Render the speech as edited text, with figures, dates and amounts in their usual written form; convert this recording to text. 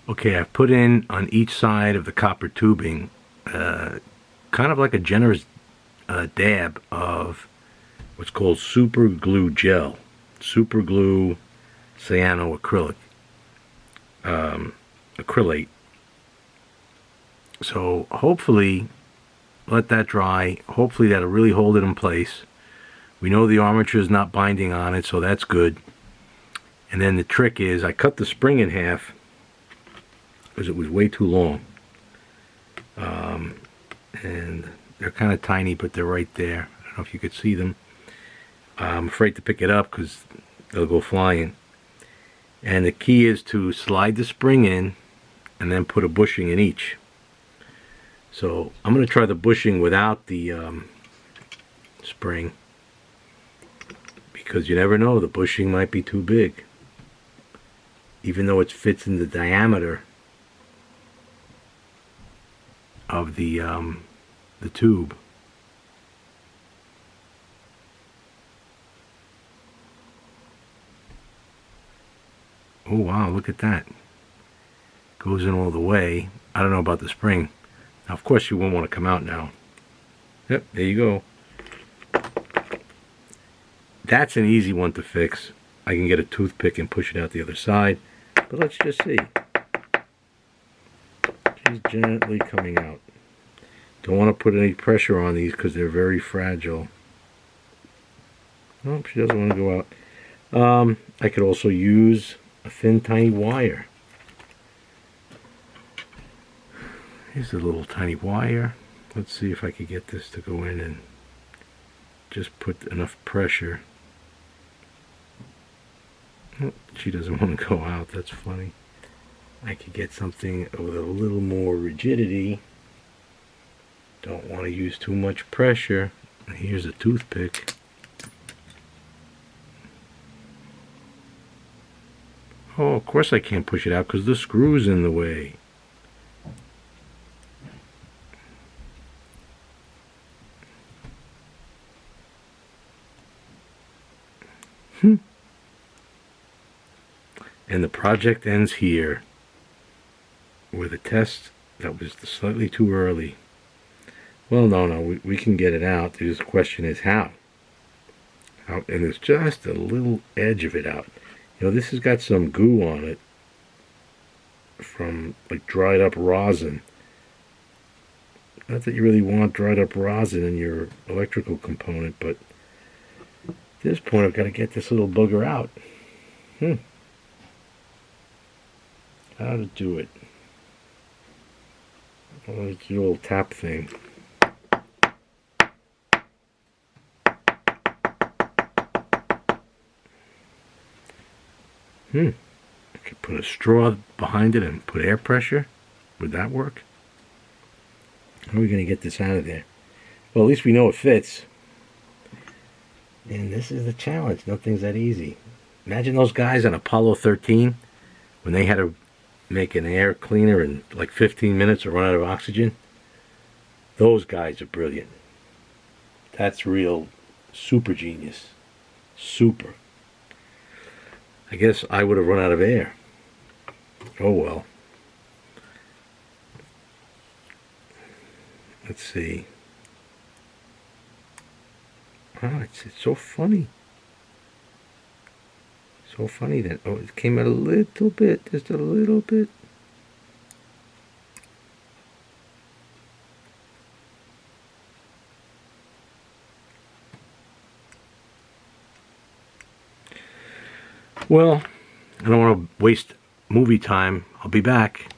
Okay, I've put in on each side of the copper tubing kind of like a generous dab of what's called super glue gel. Super glue cyanoacrylic acrylate. So hopefully let that dry. Hopefully that'll really hold it in place. We know the armature is not binding on it, so that's good. And then the trick is I cut the spring in half because it was way too long. And they're kind of tiny, but they're right there. I don't know if you could see them. I'm afraid to pick it up because they'll go flying. And the key is to slide the spring in and then put a bushing in each. So I'm going to try the bushing without the spring, because you never know, the bushing might be too big, even though it fits in the diameter of the tube. Oh wow, look at that. Goes in all the way. I don't know about the spring. Now of course you won't want to come out now. Yep, there you go. That's an easy one to fix. I can get a toothpick and push it out the other side. But let's just see. She's gently coming out. Don't want to put any pressure on these because they're very fragile. Nope, she doesn't want to go out. I could also use a thin, tiny wire. Here's a little tiny wire. Let's see if I could get this to go in and just put enough pressure. Oh, she doesn't want to go out. That's funny. I could get something with a little more rigidity. Don't want to use too much pressure. Here's a toothpick. Oh, of course I can't push it out because the screw's in the way. And the project ends here with a test that was slightly too early. Well, no, we can get it out. The question is how. And there's just a little edge of it out. You know, this has got some goo on it from like dried up rosin. Not that you really want dried up rosin in your electrical component, but at this point I've got to get this little booger out. How to do it. Oh, it's a little tap thing. I could put a straw behind it and put air pressure. Would that work? How are we going to get this out of there? Well, at least we know it fits. And this is the challenge. Nothing's that easy. Imagine those guys on Apollo 13 when they had to make an air cleaner in like 15 minutes or run out of oxygen. Those guys are brilliant. That's real super genius. Super. I guess I would have run out of air. Oh well. Let's see. Oh, it's so funny. So funny that, oh, it came out a little bit, just a little bit. Well, I don't want to waste movie time. I'll be back.